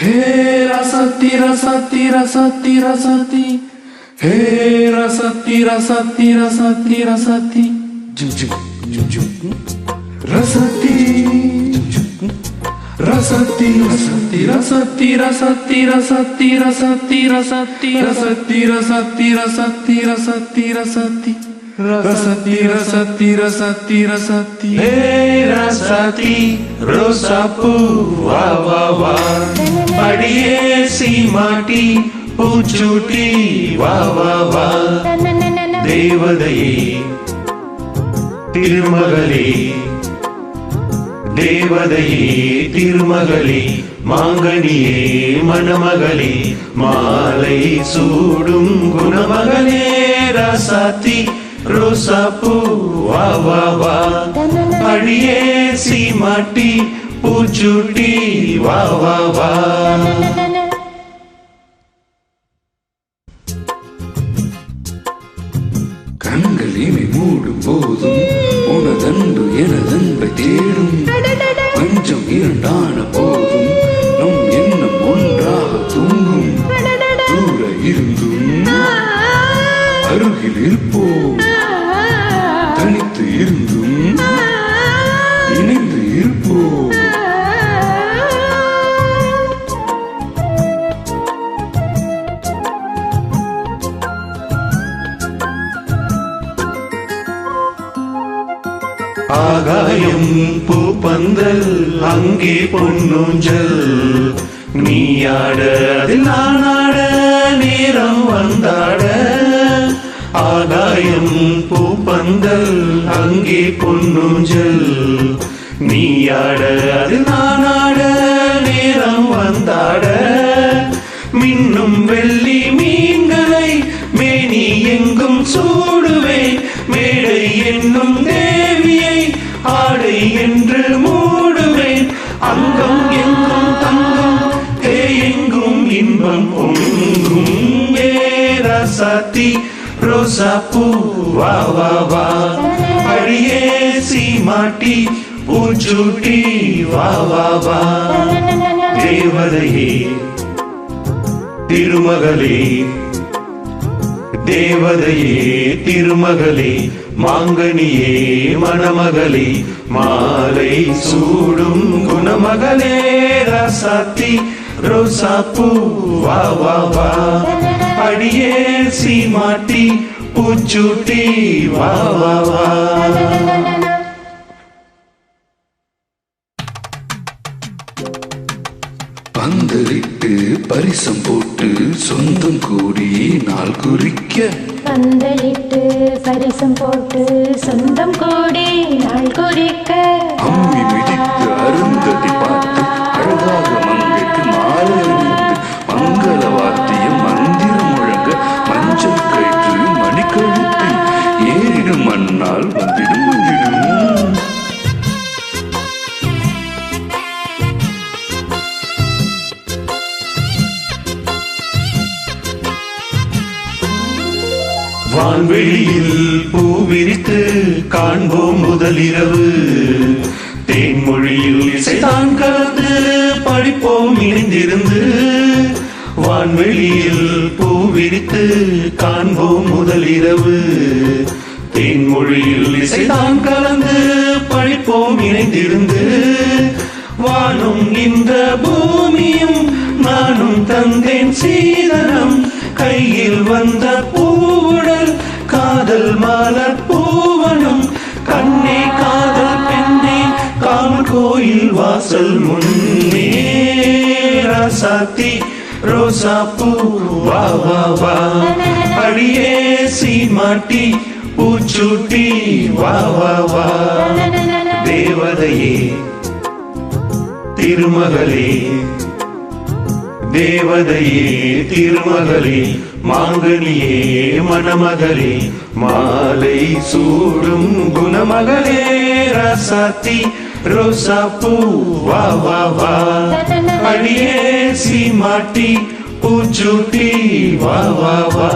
Hey rasati rasati rasati rasati. Hey rasati rasati rasati rasati. Jum jum jum jum. Rasati. Rasati rasati rasati rasati rasati rasati rasati rasati rasati rasati rasati rasati. Rasati rasati rasati rasati. Hey rasati rosapu wa wa wa. Adiye सीमाटी पूछूटी वाह वाह वाह देवदये तिरुमगले देवदये तिरुमगले मांगनिये मनमगले माலை சூடும் குணமகளே ரசாத்தி ரோசாப்பூ வா வா வா அடியே சீமாட்டி பூச்சூட்டி வா வா வா கண்கள் இமை மூடும் போதும் உனதன்பு எனதன்பை தேடும் பஞ்சம் இரண்டான போதும் நம் எண்ணம் ஒன்றாக தூங்கும் தூர இருந்தும் அருகில் இருப்போம் தனித்து இருந்தும் இணைந்து இருப்போம் ஆகாயம் பூப்பந்தல் அங்கே பொன்னூஞ்சல் நீயாட அதில் நானாட நேரம் வந்தாட ஆகாயம் பூப்பந்தல் அங்கே பொன்னூஞ்சல் நீயாட அதில் நானாட நேரம் வந்தாட மின்னும் வெள்ளி மீன்களை மேனி எங்கும் சூடுவேன் மேடை என்னும் தேவியை ஆடை என்று மூடுவேன் அங்கம் எங்கும் தங்கம் எங்கும் இன்பம் பொங்கும் ஏராசாத்தி ரோசாப்பூ வா வா வா அடியே சீமாட்டி பூச்சூட்டி வா வா வா தேவதையே திருமகளே தேவதையே திருமகளே மாங்கனியே மணமகளே மாலை சூடும் குணமகளே ரசாத்தி ரோசாப்பூ வா வா வா அடியே சீமாட்டி பூச்சூட்டி வா வா வா பந்தலிட்டு பரிசம் போட்டு சொந்தம் கூடி நாள் குறிக்க பந்தலிட்டு பரிசம் போட்டு சொந்தம் கூடி நாள் குறிக்க அம்மி மிதித்து அருந்ததி பார்த்து அழகாக மங்கைக்கு மாலை அணிந்து மங்கள வாத்தியம் மந்திரம் முழங்க மஞ்சள் கயிற்று மணிக்கழுத்தில் ஏறிடும் மண்ணால் வந்திடும் வந்திடும் வான்வெளியில் பூவிரித்து காண்போம் முதலிரவு தேன்மொழியில் இசைதான் கலந்து படிப்போம் இணைந்திருந்து வான்வெளியில் பூவிரித்து காண்போம் முதலிரவு தேன்மொழியில் இசைதான் கலந்து படிப்போம் இணைந்திருந்து வானும் இந்த பூமியும் நானும் தந்தேன் சீதனம் கையில் வந்த பூவுடல் காதல் மலர் பூவனும் கண்ணே காதல் பெண்ணே காமன் கோயில் வாசல் முன்னே ராசாத்தி ரோசாப்பூ வா வா வா அடியே சீமாட்டி பூச்சூட்டி வா வா வா தேவதையே திருமகளே தேவதையே திருமகளே மாங்கனியே மணமகளே மாலை சூடும் குணமகளே ரசாத்தி ரோசாப்பூ வா வா வா அடியே சீமாட்டி பூச்சூட்டி வா வா வா